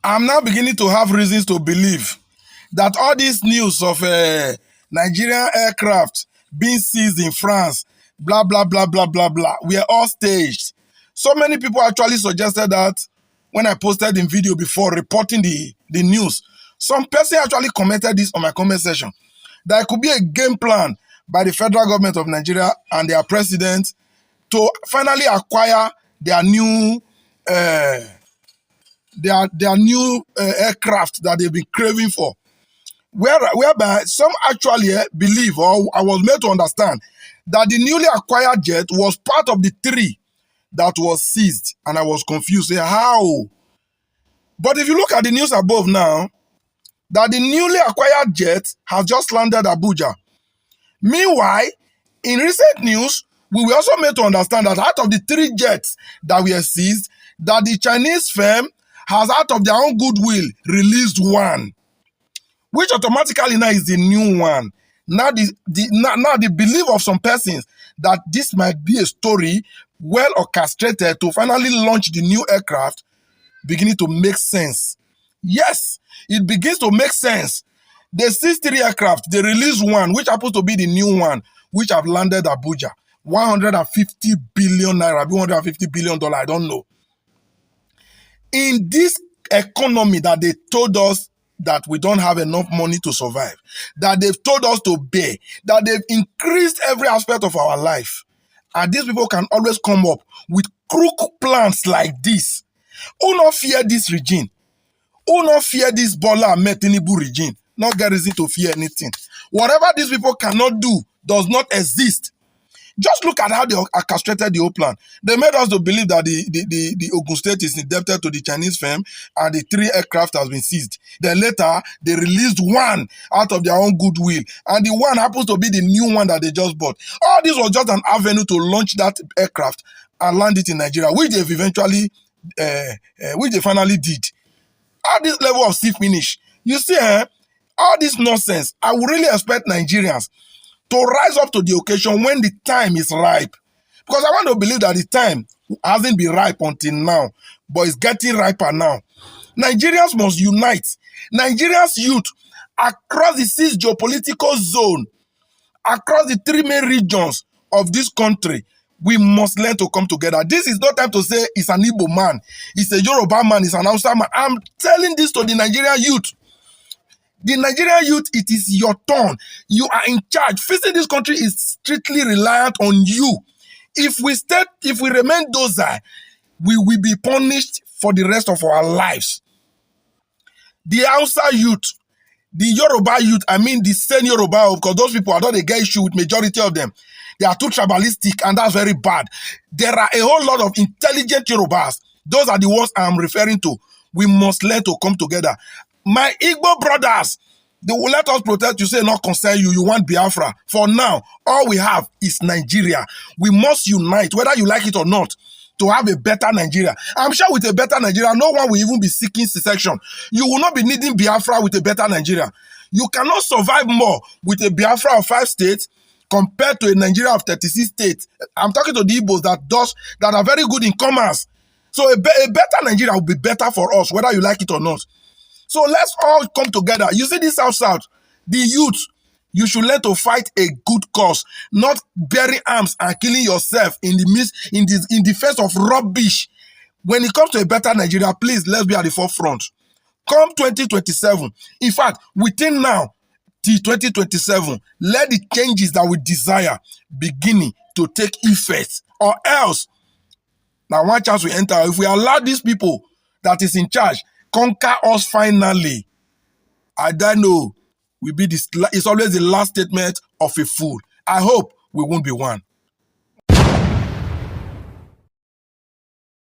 I'm now beginning to have reasons to believe that all this news of Nigerian aircraft being seized in France, blah, blah, blah, blah, blah, blah, we are all staged. So many people actually suggested that when I posted in video before reporting the news. Some person actually commented this on my comment section, that it could be a game plan by the federal government of Nigeria and their president to finally acquire their new uh, aircraft that they've been craving for. Whereby some actually believe, or I was made to understand, that the newly acquired jet was part of the three that was seized, and I was confused. Say, how? But if you look at the news above now, that the newly acquired jet has just landed Abuja. Meanwhile, in recent news, we were also made to understand that out of the three jets that were seized, that the Chinese firm has, out of their own goodwill, released one, which automatically now is the new one. Now the belief of some persons that this might be a story well orchestrated to finally launch the new aircraft beginning to make sense. Yes, it begins to make sense. They seized three aircraft, they released one, which happens to be the new one, which have landed Abuja. 150 billion naira, $150 billion, I don't know. In this economy that they told us that we don't have enough money to survive, that they've told us to bear, that they've increased every aspect of our life, and these people can always come up with crook plans like this. Who not fear this regime? Who not fear this Bola Ahmed Tinubu regime? Not get reason to fear anything. Whatever these people cannot do does not exist. Just look at how they orchestrated the whole plan. They made us to believe that the Ogun State is indebted to the Chinese firm and the three aircraft has been seized. Then later, they released one out of their own goodwill. And the one happens to be the new one that they just bought. All this was just an avenue to launch that aircraft and land it in Nigeria, which they've eventually, which they finally did. At this level of stiff finish, you see, all this nonsense, I would really expect Nigerians to rise up to the occasion when the time is ripe. Because I want to believe that the time hasn't been ripe until now, but it's getting riper now. Nigerians must unite. Nigerians youth across the six geopolitical zone, across the three main regions of this country, we must learn to come together. This is not time to say it's an Igbo man, it's a Yoruba man, it's an Hausa man. I'm telling this to the Nigerian youth. The Nigerian youth, it is your turn. You are in charge. Facing this country is strictly reliant on you. If we remain docile, we will be punished for the rest of our lives. The Hausa youth, the Yoruba youth, I mean the same Yoruba, because those people, I don't get issue with majority of them. They are too tribalistic, and that's very bad. There are a whole lot of intelligent Yorubas. Those are the ones I'm referring to. We must learn to come together. My Igbo brothers, they will let us protect you, say not concern you, you want Biafra. For now, all we have is Nigeria. We must unite, whether you like it or not, to have a better Nigeria. I'm sure with a better Nigeria, no one will even be seeking secession. You will not be needing Biafra with a better Nigeria. You cannot survive more with a Biafra of 5 states compared to a Nigeria of 36 states. I'm talking to the Igbos that are very good in commerce. So a better Nigeria will be better for us, whether you like it or not. So let's all come together. You see this South, the youth, you should learn to fight a good cause, not bearing arms and killing yourself in defense of rubbish. When it comes to a better Nigeria, please, let's be at the forefront. Come 2027, in fact, within now till 2027, let the changes that we desire beginning to take effect, or else, now one chance we enter. If we allow these people that is in charge conquer us finally, I don't know, it's always the last statement of a fool. I hope we won't be one.